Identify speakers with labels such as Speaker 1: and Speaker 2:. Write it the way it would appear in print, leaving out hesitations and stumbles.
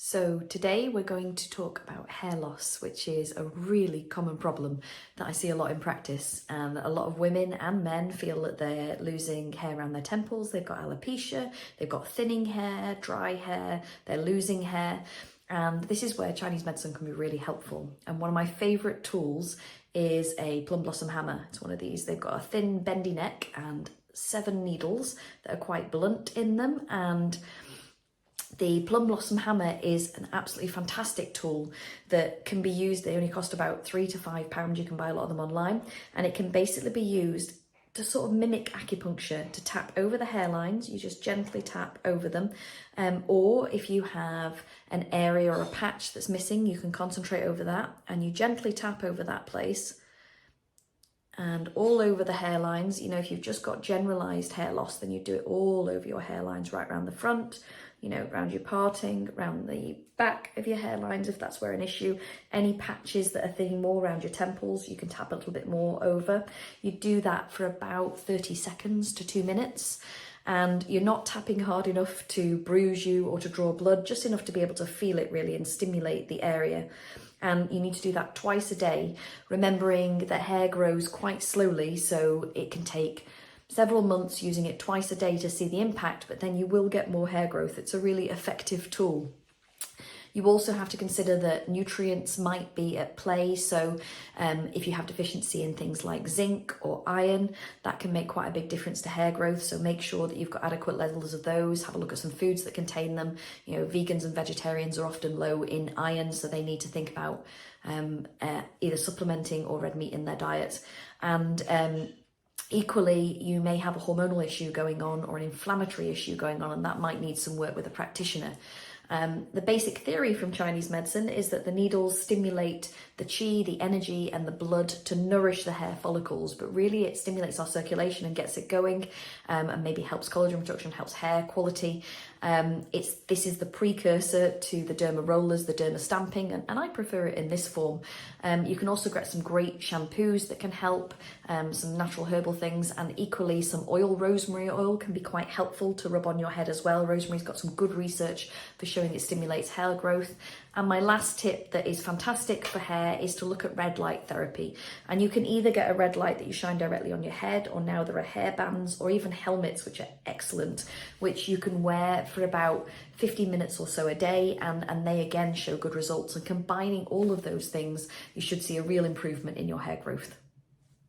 Speaker 1: So today we're going to talk about hair loss, which is a really common problem that I see a lot in practice. And a lot of women and men feel that they're losing hair around their temples. They've got alopecia, they've got thinning hair, dry hair, they're losing hair. And this is where Chinese medicine can be really helpful. And one of my favorite tools is a Plum Blossom Hammer. It's one of these. They've got a thin bendy neck and 7 needles that are quite blunt in them. And the Plum Blossom Hammer is an absolutely fantastic tool that can be used. They only cost about £3 to £5. You can buy a lot of them online, and it can basically be used to sort of mimic acupuncture, to tap over the hairlines. You just gently tap over them. Or if you have an area or a patch that's missing, you can concentrate over that and you gently tap over that place. And all over the hairlines. You know, if you've just got generalized hair loss, then you do it all over your hairlines, right around the front, you know, around your parting, around the back of your hairlines, if that's where an issue. Any patches that are thinning more around your temples, you can tap a little bit more over. You do that for about 30 seconds to 2 minutes. And you're not tapping hard enough to bruise you or to draw blood, just enough to be able to feel it really and stimulate the area. And you need to do that twice a day, remembering that hair grows quite slowly, so it can take several months using it twice a day to see the impact, but then you will get more hair growth. It's a really effective tool. You also have to consider that nutrients might be at play. So if you have deficiency in things like zinc or iron, that can make quite a big difference to hair growth. So make sure that you've got adequate levels of those. Have a look at some foods that contain them. You know, vegans and vegetarians are often low in iron, so they need to think about either supplementing or red meat in their diet. And equally, you may have a hormonal issue going on or an inflammatory issue going on, and that might need some work with a practitioner. The basic theory from Chinese medicine is that the needles stimulate the qi, the energy, and the blood to nourish the hair follicles, but really it stimulates our circulation and gets it going, and maybe helps collagen production, helps hair quality. This is the precursor to the derma rollers, the derma stamping, and I prefer it in this form. You can also get some great shampoos that can help, some natural herbal things, and equally some oil. Rosemary oil can be quite helpful to rub on your head as well. Rosemary's got some good research for showing it stimulates hair growth. And my last tip that is fantastic for hair is to look at red light therapy. And you can either get a red light that you shine directly on your head, or now there are hair bands or even helmets, which are excellent, which you can wear for about 50 minutes or so a day, and they again show good results. And combining all of those things, you should see a real improvement in your hair growth.